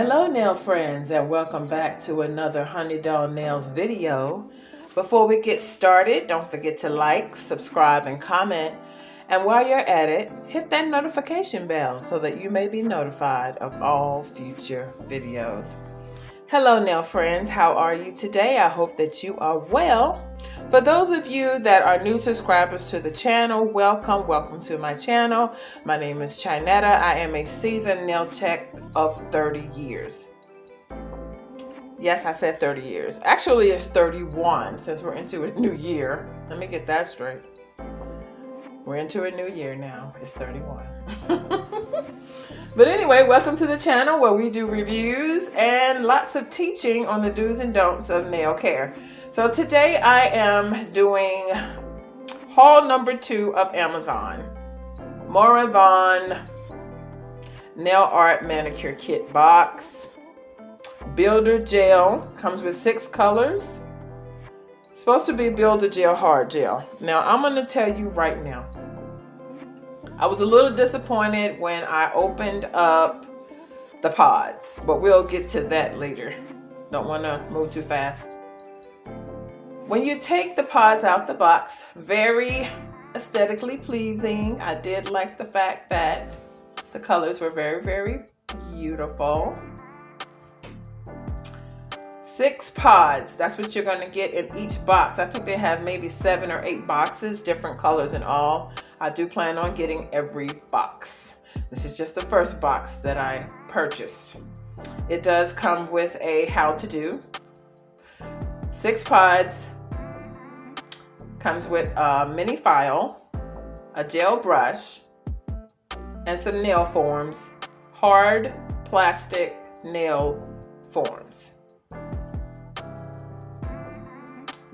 Hello nail friends, and welcome back to another Honey Doll Nails video. Before we get started, don't forget to like, subscribe, and comment. And while you're at it, hit that notification bell so that you may be notified of all future videos. Hello nail friends, how are you today? I hope that you are well. For those of you that are new subscribers to the channel, welcome to my channel. My name is Chinetta. I am a seasoned nail tech of 30 years. Yes, I said 30 years. Actually, it's 31 since we're into a new year. Let me get that straight. We're into a new year now. It's 31. But anyway, welcome to the channel where we do reviews and lots of teaching on the do's and don'ts of nail care. So today I am doing haul number 2 of Amazon. Morovan Nail Art Manicure Kit Box. Builder Gel. Comes with 6 colors. It's supposed to be Builder Gel Hard Gel. Now I'm going to tell you right now. I was a little disappointed when I opened up the pods, but we'll get to that later. Don't want to move too fast. When you take the pods out the box, very aesthetically pleasing. I did like the fact that the colors were very, very beautiful. 6 pods, that's what you're going to get in each box. I think they have maybe 7 or 8 boxes, different colors and all. I do plan on getting every box. This is just the first box that I purchased. It does come with a how to do. 6 pods. Comes with a mini file, a gel brush, and some nail forms. Hard plastic nail forms.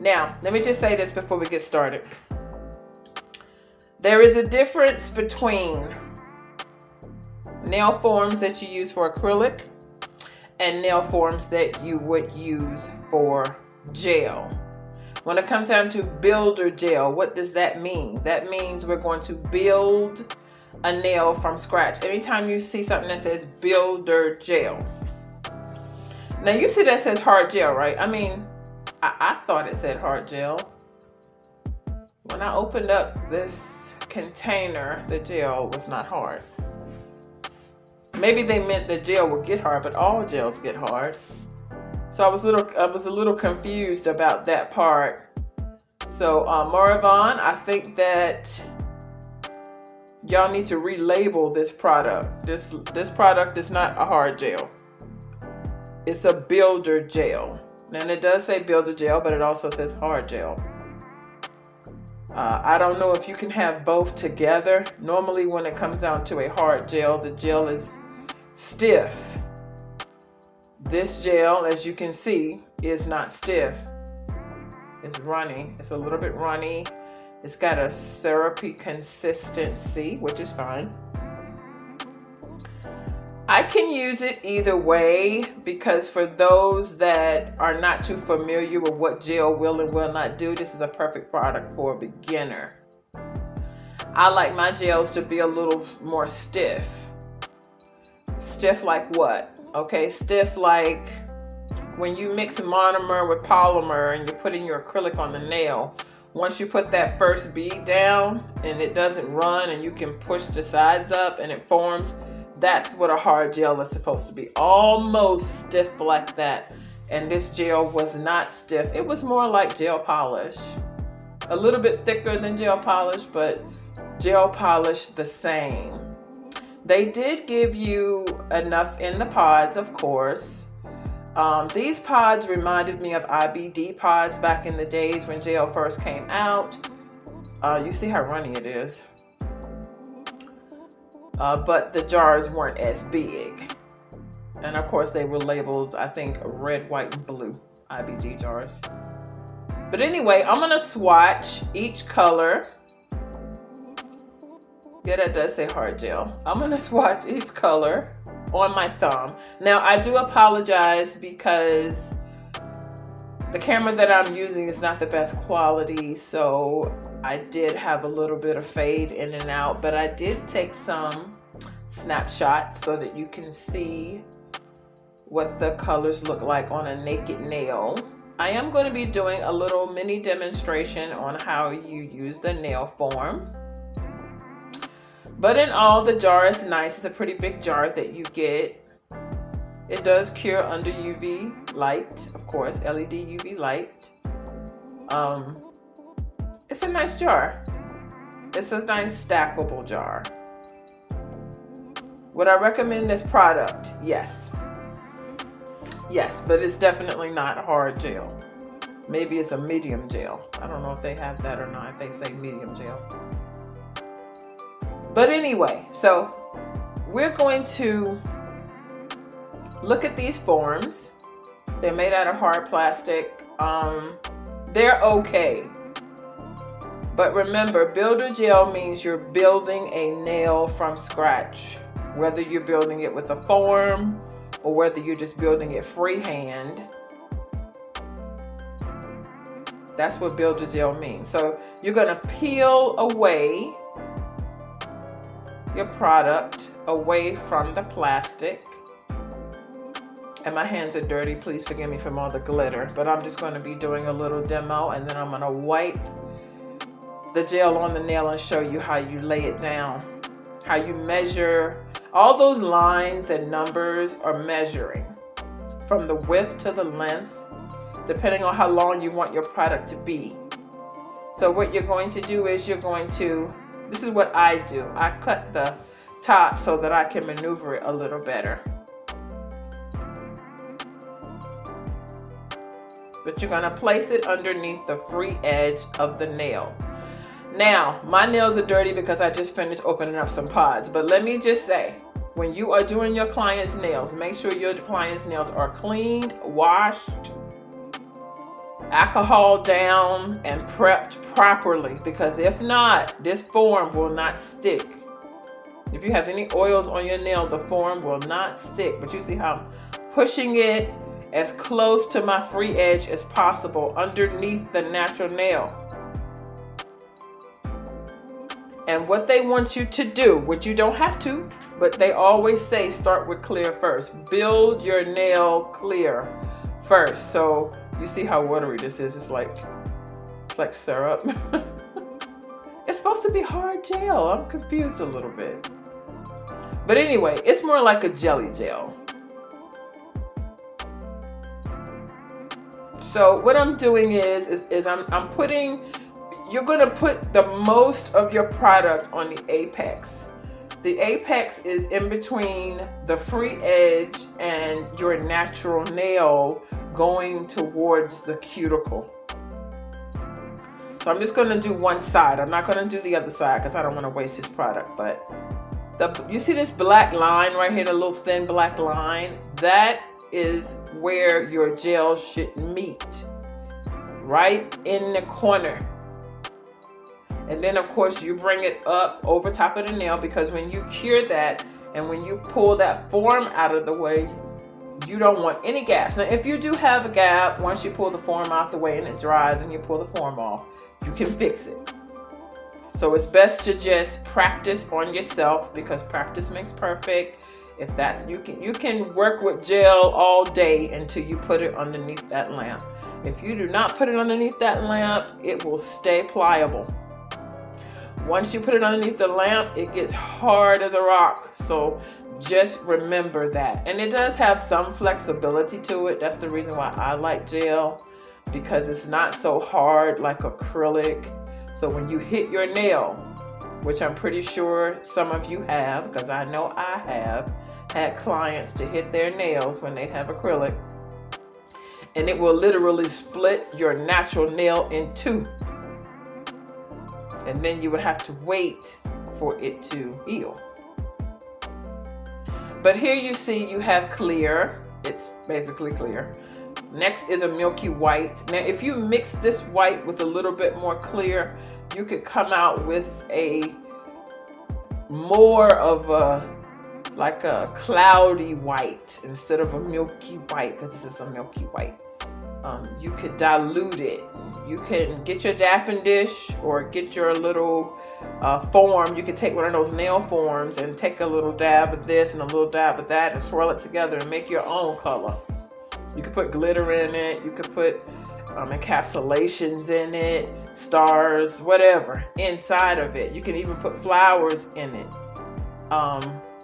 Now, let me just say this before we get started. There is a difference between nail forms that you use for acrylic and nail forms that you would use for gel. When it comes down to builder gel, what does that mean? That means we're going to build a nail from scratch. Anytime you see something that says builder gel. Now you see that says hard gel, right? I mean, I thought it said hard gel. When I opened up this container, the gel was not hard. Maybe they meant the gel would get hard, but all gels get hard. So I was a little confused about that part. So Morovan, I think that y'all need to relabel this product. This product is not a hard gel. It's a builder gel. And it does say builder gel, but it also says hard gel. I don't know if you can have both together. Normally when it comes down to a hard gel, the gel is stiff. This gel, as you can see, is not stiff. It's runny. It's a little bit runny. It's got a syrupy consistency, which is fine. I can use it either way because for those that are not too familiar with what gel will and will not do, this is a perfect product for a beginner. I like my gels to be a little more stiff. Stiff like what? Okay, stiff like when you mix monomer with polymer and you're putting your acrylic on the nail. Once you put that first bead down and it doesn't run and you can push the sides up and it forms, that's what a hard gel is supposed to be. Almost stiff like that. And this gel was not stiff. It was more like gel polish. A little bit thicker than gel polish, but gel polish the same. They did give you enough in the pods, of course. These pods reminded me of IBD pods back in the days when gel first came out. You see how runny it is. But the jars weren't as big. And of course they were labeled, I think, red, white, and blue IBD jars. But anyway, I'm gonna swatch each color. Yeah, that does say hard gel. I'm gonna swatch each color on my thumb. Now I do apologize because the camera that I'm using is not the best quality, so I did have a little bit of fade in and out, but I did take some snapshots so that you can see what the colors look like on a naked nail. I am going to be doing a little mini demonstration on how you use the nail form. But in all, the jar is nice. It's a pretty big jar that you get. It does cure under UV light, of course, LED UV light. It's a nice jar. It's a nice stackable jar. Would I recommend this product? Yes. Yes, but it's definitely not hard gel. Maybe it's a medium gel. I don't know if they have that or not, if they say medium gel. But anyway, so we're going to look at these forms. They're made out of hard plastic. They're okay. But remember, builder gel means you're building a nail from scratch. Whether you're building it with a form or whether you're just building it freehand. That's what builder gel means. So you're gonna peel away your product away from the plastic. And my hands are dirty, please forgive me from all the glitter, but I'm just gonna be doing a little demo and then I'm gonna wipe the gel on the nail and show you how you lay it down, how you measure. All those lines and numbers are measuring from the width to the length, depending on how long you want your product to be. So what you're going to do is this is what I do. I cut the top so that I can maneuver it a little better. But you're gonna place it underneath the free edge of the nail. Now, my nails are dirty because I just finished opening up some pods, but let me just say, when you are doing your client's nails, make sure your client's nails are cleaned, washed, alcohol down, and prepped properly, because if not, this form will not stick. If you have any oils on your nail, the form will not stick. But you see how I'm pushing it as close to my free edge as possible underneath the natural nail. And what they want you to do, which you don't have to, but they always say start with clear first. Build your nail clear first. So you see how watery this is. It's like syrup. It's supposed to be hard gel. I'm confused a little bit. But anyway, it's more like a jelly gel. So what I'm doing is I'm putting, you're gonna put the most of your product on the apex. The apex is in between the free edge and your natural nail going towards the cuticle. So I'm just gonna do one side. I'm not gonna do the other side because I don't wanna waste this product. But you see this black line right here, the little thin black line? That is where your gel should meet, right in the corner. And then of course you bring it up over top of the nail, because when you cure that and when you pull that form out of the way, you don't want any gaps. Now if you do have a gap, once you pull the form out the way and it dries and you pull the form off, you can fix it. So it's best to just practice on yourself, because practice makes perfect. If that's, you can work with gel all day until you put it underneath that lamp. If you do not put it underneath that lamp, it will stay pliable. Once you put it underneath the lamp, it gets hard as a rock. So just remember that. And it does have some flexibility to it. That's the reason why I like gel, because it's not so hard like acrylic. So when you hit your nail, which I'm pretty sure some of you have, because I know I have had clients to hit their nails when they have acrylic, and it will literally split your natural nail in two. And then you would have to wait for it to heal. But here you see you have clear. It's basically clear. Next is a milky white. Now if you mix this white with a little bit more clear, you could come out with a more of like a cloudy white instead of a milky white, because this is a milky white. You could dilute it. You can get your dapping dish or get your little form. You could take one of those nail forms and take a little dab of this and a little dab of that and swirl it together and make your own color. You could put glitter in it. You could put encapsulations in it, stars, whatever, inside of it. You can even put flowers in it.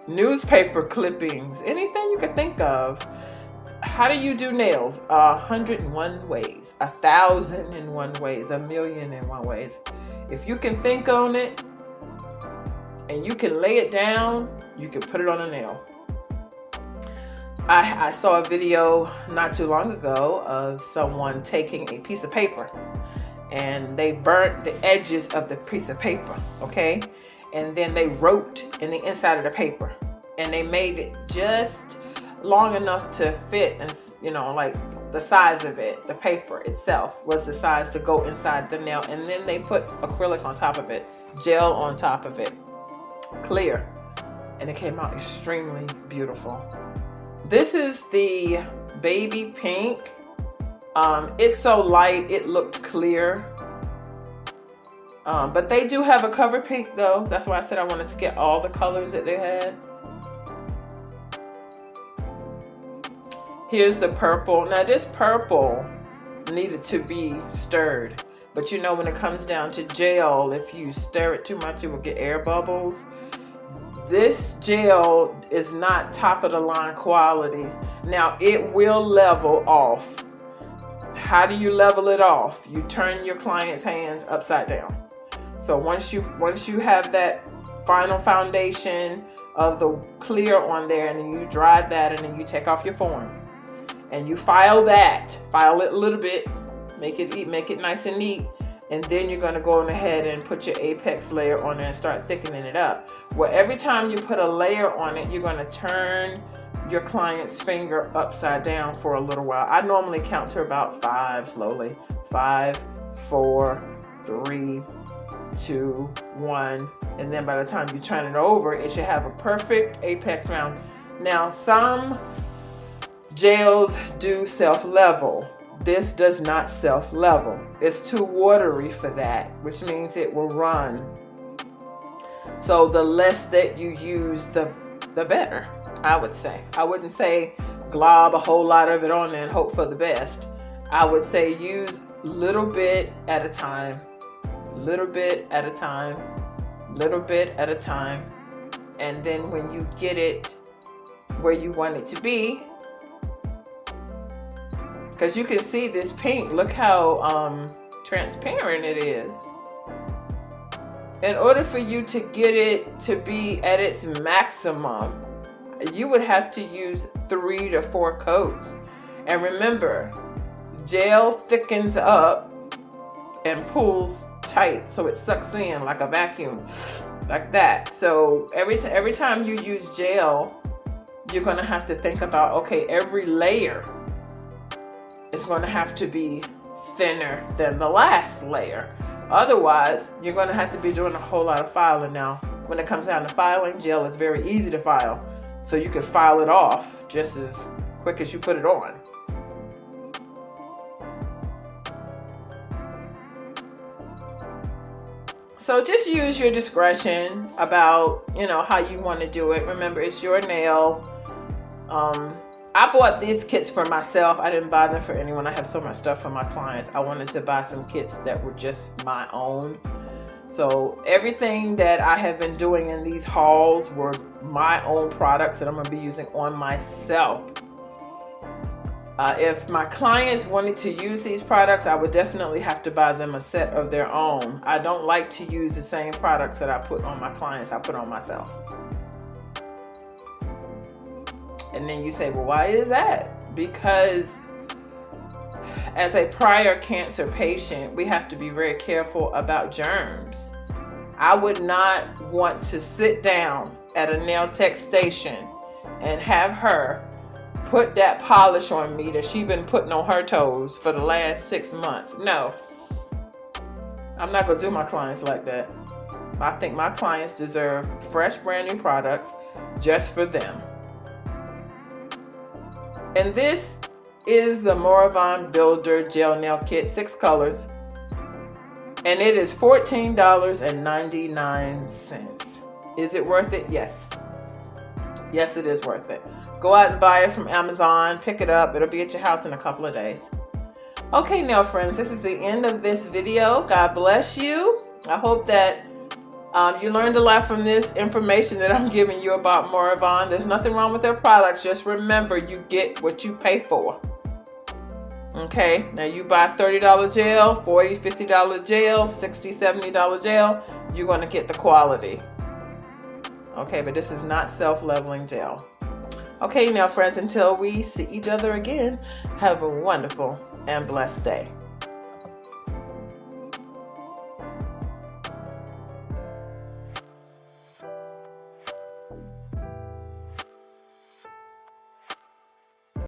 Newspaper clippings, anything you could think of. How do you do nails? 101 ways, 1,001 ways, 1,000,001 ways. If you can think on it and you can lay it down, you can put it on a nail. I saw a video not too long ago of someone taking a piece of paper and they burnt the edges of the piece of paper, okay? And then they wrote in the inside of the paper and they made it just long enough to fit, and you know, like the size of it, the paper itself was the size to go inside the nail, and then they put acrylic on top of it, gel on top of it, clear, and it came out extremely beautiful. This is the baby pink. It's so light it looked clear, but they do have a cover pink though. That's why I said I wanted to get all the colors that they had. Here's the purple. Now this purple needed to be stirred, but you know when it comes down to gel, if you stir it too much, it will get air bubbles. This gel is not top of the line quality. Now it will level off. How do you level it off? You turn your client's hands upside down. So once you have that final foundation of the clear on there, and then you dry that, and then you take off your form and you file it a little bit, make it nice and neat, and then you're going to go on ahead and put your apex layer on there and start thickening it up. Well, every time you put a layer on it, you're going to turn your client's finger upside down for a little while. I normally count to about 5 slowly. 5, 4, 3, 2, 1, and then by the time you turn it over, it should have a perfect apex round. Now some gels do self-level. This does not self-level. It's too watery for that, which means it will run. So the less that you use, the better, I would say. I wouldn't say glob a whole lot of it on there and hope for the best. I would say use little bit at a time, little bit at a time, little bit at a time. And then when you get it where you want it to be, because you can see this pink, look how transparent it is. In order for you to get it to be at its maximum, you would have to use 3 to 4 coats. And remember, gel thickens up and pulls tight, so it sucks in like a vacuum, like that. So every time you use gel, you're gonna have to think about, okay, every layer is going to have to be thinner than the last layer. Otherwise, you're going to have to be doing a whole lot of filing. Now, when it comes down to filing, gel is very easy to file. So you can file it off just as quick as you put it on. So just use your discretion about, you know, how you want to do it. Remember, it's your nail. I bought these kits for myself. I didn't buy them for anyone. I have so much stuff for my clients. I wanted to buy some kits that were just my own. So everything that I have been doing in these hauls were my own products that I'm going to be using on myself. If my clients wanted to use these products, I would definitely have to buy them a set of their own. I don't like to use the same products that I put on my clients, I put on myself. And then you say, well, why is that? Because as a prior cancer patient, we have to be very careful about germs. I would not want to sit down at a nail tech station and have her put that polish on me that she's been putting on her toes for the last 6 months. No, I'm not gonna do my clients like that. I think my clients deserve fresh, brand new products just for them. And this is the Morovan Builder Gel Nail Kit, 6 colors. And it is $14.99. Is it worth it? Yes. Yes, it is worth it. Go out and buy it from Amazon. Pick it up. It'll be at your house in a couple of days. Okay, nail friends, this is the end of this video. God bless you. I hope that you learned a lot from this information that I'm giving you about Morovan. There's nothing wrong with their products. Just remember, you get what you pay for. Okay, now you buy $30 gel, $40, $50 gel, $60, $70 gel, you're going to get the quality. Okay, but this is not self-leveling gel. Okay, now friends, until we see each other again, have a wonderful and blessed day.